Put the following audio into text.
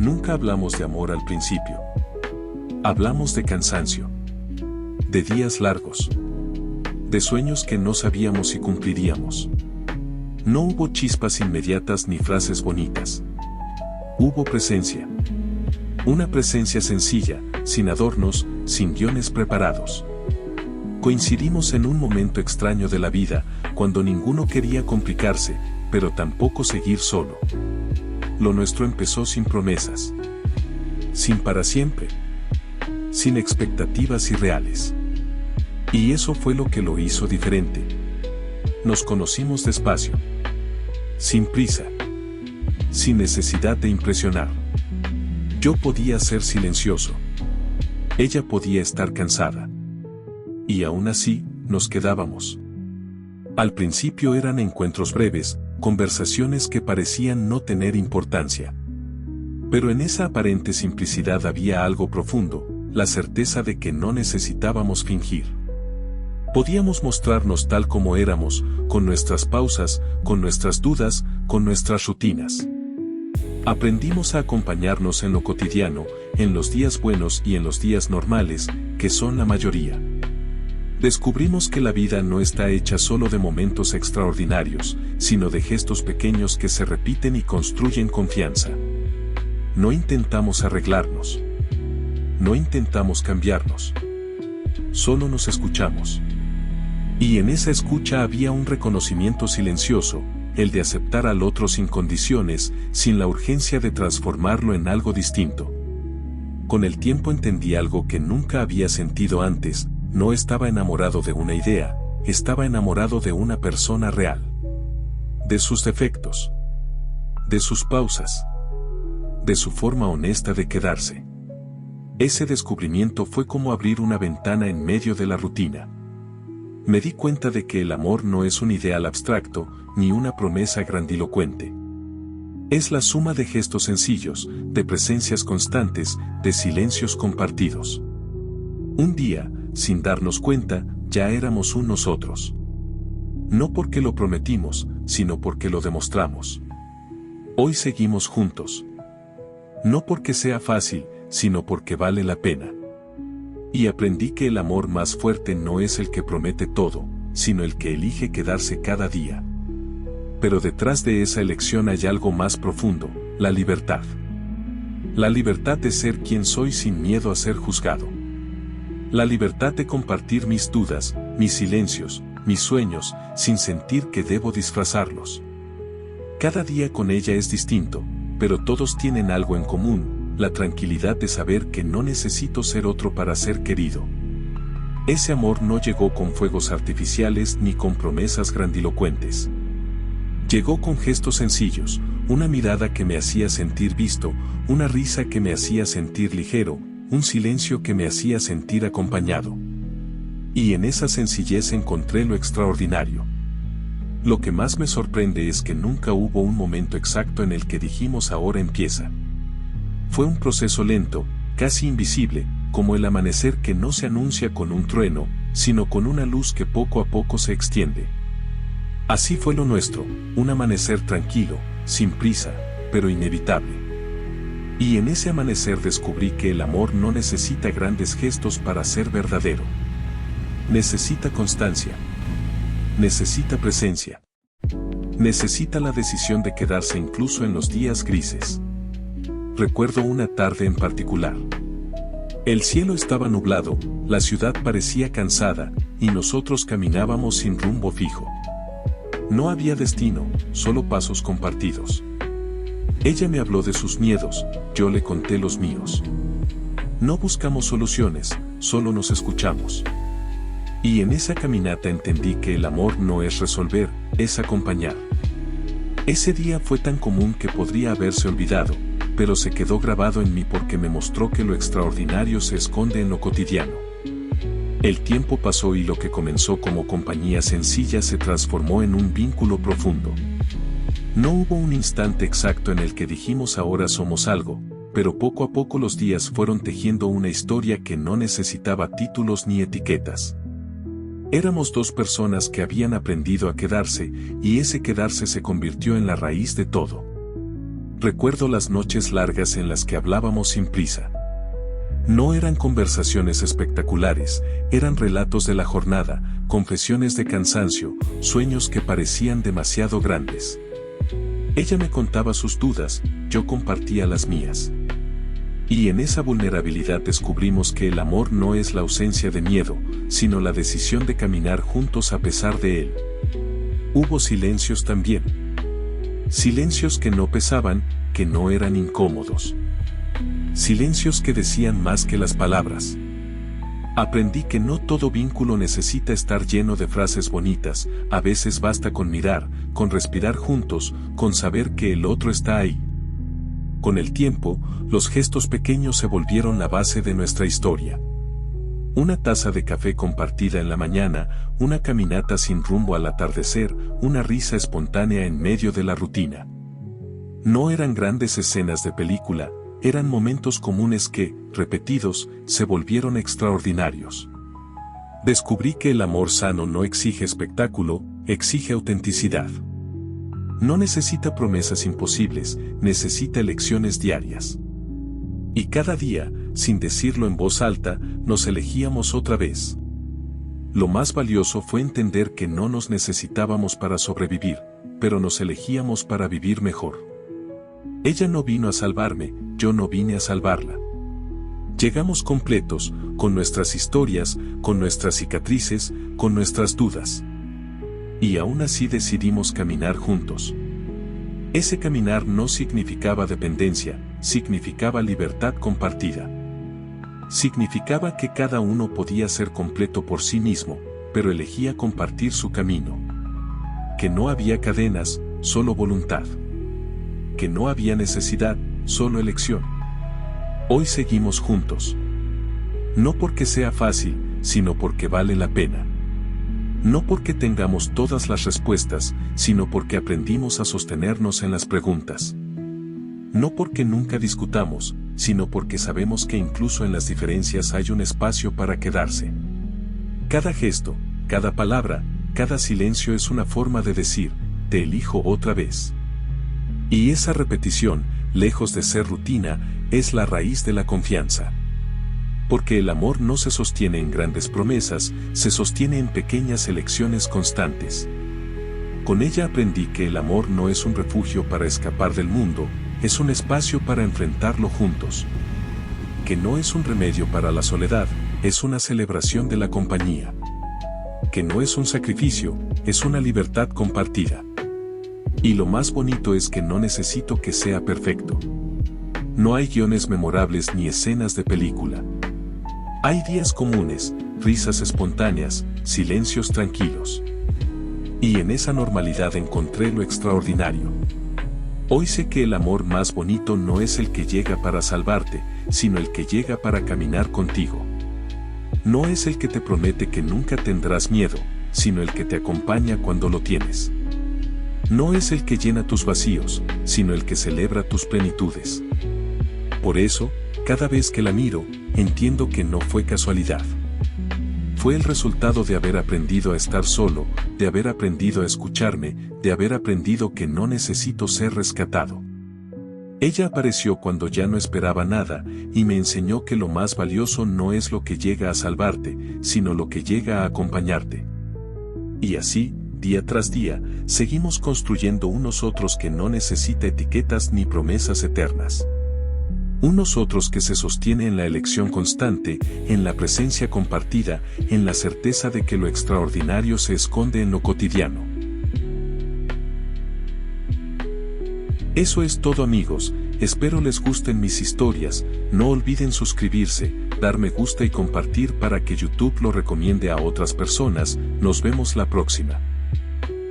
Nunca hablamos de amor al principio. Hablamos de cansancio, de días largos, de sueños que no sabíamos si cumpliríamos. No hubo chispas inmediatas ni frases bonitas. Hubo presencia. Una presencia sencilla, sin adornos, sin guiones preparados. Coincidimos en un momento extraño de la vida, cuando ninguno quería complicarse, pero tampoco seguir solo. Lo nuestro empezó sin promesas. Sin para siempre. Sin expectativas irreales. Y eso fue lo que lo hizo diferente. Nos conocimos despacio. Sin prisa. Sin necesidad de impresionar. Yo podía ser silencioso. Ella podía estar cansada. Y aún así, nos quedábamos. Al principio eran encuentros breves, conversaciones que parecían no tener importancia. Pero en esa aparente simplicidad había algo profundo, la certeza de que no necesitábamos fingir. Podíamos mostrarnos tal como éramos, con nuestras pausas, con nuestras dudas, con nuestras rutinas. Aprendimos a acompañarnos en lo cotidiano, en los días buenos y en los días normales, que son la mayoría. Descubrimos que la vida no está hecha solo de momentos extraordinarios, sino de gestos pequeños que se repiten y construyen confianza. No intentamos arreglarnos. No intentamos cambiarnos. Solo nos escuchamos. Y en esa escucha había un reconocimiento silencioso, el de aceptar al otro sin condiciones, sin la urgencia de transformarlo en algo distinto. Con el tiempo entendí algo que nunca había sentido antes. No estaba enamorado de una idea, estaba enamorado de una persona real. De sus defectos. De sus pausas. De su forma honesta de quedarse. Ese descubrimiento fue como abrir una ventana en medio de la rutina. Me di cuenta de que el amor no es un ideal abstracto, ni una promesa grandilocuente. Es la suma de gestos sencillos, de presencias constantes, de silencios compartidos. Un día, sin darnos cuenta, ya éramos un nosotros. No porque lo prometimos, sino porque lo demostramos. Hoy seguimos juntos. No porque sea fácil, sino porque vale la pena. Y aprendí que el amor más fuerte no es el que promete todo, sino el que elige quedarse cada día. Pero detrás de esa elección hay algo más profundo, la libertad. La libertad de ser quien soy sin miedo a ser juzgado. La libertad de compartir mis dudas, mis silencios, mis sueños, sin sentir que debo disfrazarlos. Cada día con ella es distinto, pero todos tienen algo en común, la tranquilidad de saber que no necesito ser otro para ser querido. Ese amor no llegó con fuegos artificiales ni con promesas grandilocuentes. Llegó con gestos sencillos, una mirada que me hacía sentir visto, una risa que me hacía sentir ligero, un silencio que me hacía sentir acompañado. Y en esa sencillez encontré lo extraordinario. Lo que más me sorprende es que nunca hubo un momento exacto en el que dijimos ahora empieza. Fue un proceso lento, casi invisible, como el amanecer que no se anuncia con un trueno, sino con una luz que poco a poco se extiende. Así fue lo nuestro, un amanecer tranquilo, sin prisa, pero inevitable. Y en ese amanecer descubrí que el amor no necesita grandes gestos para ser verdadero. Necesita constancia. Necesita presencia. Necesita la decisión de quedarse incluso en los días grises. Recuerdo una tarde en particular. El cielo estaba nublado, la ciudad parecía cansada, y nosotros caminábamos sin rumbo fijo. No había destino, solo pasos compartidos. Ella me habló de sus miedos, yo le conté los míos. No buscamos soluciones, solo nos escuchamos. Y en esa caminata entendí que el amor no es resolver, es acompañar. Ese día fue tan común que podría haberse olvidado, pero se quedó grabado en mí porque me mostró que lo extraordinario se esconde en lo cotidiano. El tiempo pasó y lo que comenzó como compañía sencilla se transformó en un vínculo profundo. No hubo un instante exacto en el que dijimos ahora somos algo, pero poco a poco los días fueron tejiendo una historia que no necesitaba títulos ni etiquetas. Éramos dos personas que habían aprendido a quedarse, y ese quedarse se convirtió en la raíz de todo. Recuerdo las noches largas en las que hablábamos sin prisa. No eran conversaciones espectaculares, eran relatos de la jornada, confesiones de cansancio, sueños que parecían demasiado grandes. Ella me contaba sus dudas, yo compartía las mías. Y en esa vulnerabilidad descubrimos que el amor no es la ausencia de miedo, sino la decisión de caminar juntos a pesar de él. Hubo silencios también. Silencios que no pesaban, que no eran incómodos. Silencios que decían más que las palabras. Aprendí que no todo vínculo necesita estar lleno de frases bonitas, a veces basta con mirar, con respirar juntos, con saber que el otro está ahí. Con el tiempo, los gestos pequeños se volvieron la base de nuestra historia. Una taza de café compartida en la mañana, una caminata sin rumbo al atardecer, una risa espontánea en medio de la rutina. No eran grandes escenas de película, eran momentos comunes que, repetidos, se volvieron extraordinarios. Descubrí que el amor sano no exige espectáculo, exige autenticidad. No necesita promesas imposibles, necesita elecciones diarias. Y cada día, sin decirlo en voz alta, nos elegíamos otra vez. Lo más valioso fue entender que no nos necesitábamos para sobrevivir, pero nos elegíamos para vivir mejor. Ella no vino a salvarme, yo no vine a salvarla. Llegamos completos, con nuestras historias, con nuestras cicatrices, con nuestras dudas. Y aún así decidimos caminar juntos. Ese caminar no significaba dependencia, significaba libertad compartida. Significaba que cada uno podía ser completo por sí mismo, pero elegía compartir su camino. Que no había cadenas, solo voluntad. Que no había necesidad, solo elección. Hoy seguimos juntos. No porque sea fácil, sino porque vale la pena. No porque tengamos todas las respuestas, sino porque aprendimos a sostenernos en las preguntas. No porque nunca discutamos, sino porque sabemos que incluso en las diferencias hay un espacio para quedarse. Cada gesto, cada palabra, cada silencio es una forma de decir, te elijo otra vez. Y esa repetición, lejos de ser rutina, es la raíz de la confianza. Porque el amor no se sostiene en grandes promesas, se sostiene en pequeñas elecciones constantes. Con ella aprendí que el amor no es un refugio para escapar del mundo, es un espacio para enfrentarlo juntos. Que no es un remedio para la soledad, es una celebración de la compañía. Que no es un sacrificio, es una libertad compartida. Y lo más bonito es que no necesito que sea perfecto. No hay guiones memorables ni escenas de película. Hay días comunes, risas espontáneas, silencios tranquilos. Y en esa normalidad encontré lo extraordinario. Hoy sé que el amor más bonito no es el que llega para salvarte, sino el que llega para caminar contigo. No es el que te promete que nunca tendrás miedo, sino el que te acompaña cuando lo tienes. No es el que llena tus vacíos, sino el que celebra tus plenitudes. Por eso, cada vez que la miro, entiendo que no fue casualidad. Fue el resultado de haber aprendido a estar solo, de haber aprendido a escucharme, de haber aprendido que no necesito ser rescatado. Ella apareció cuando ya no esperaba nada, y me enseñó que lo más valioso no es lo que llega a salvarte, sino lo que llega a acompañarte. Y así, día tras día, seguimos construyendo un nosotros que no necesita etiquetas ni promesas eternas. Un nosotros que se sostiene en la elección constante, en la presencia compartida, en la certeza de que lo extraordinario se esconde en lo cotidiano. Eso es todo, amigos, espero les gusten mis historias, no olviden suscribirse, dar me gusta y compartir para que YouTube lo recomiende a otras personas. Nos vemos la próxima.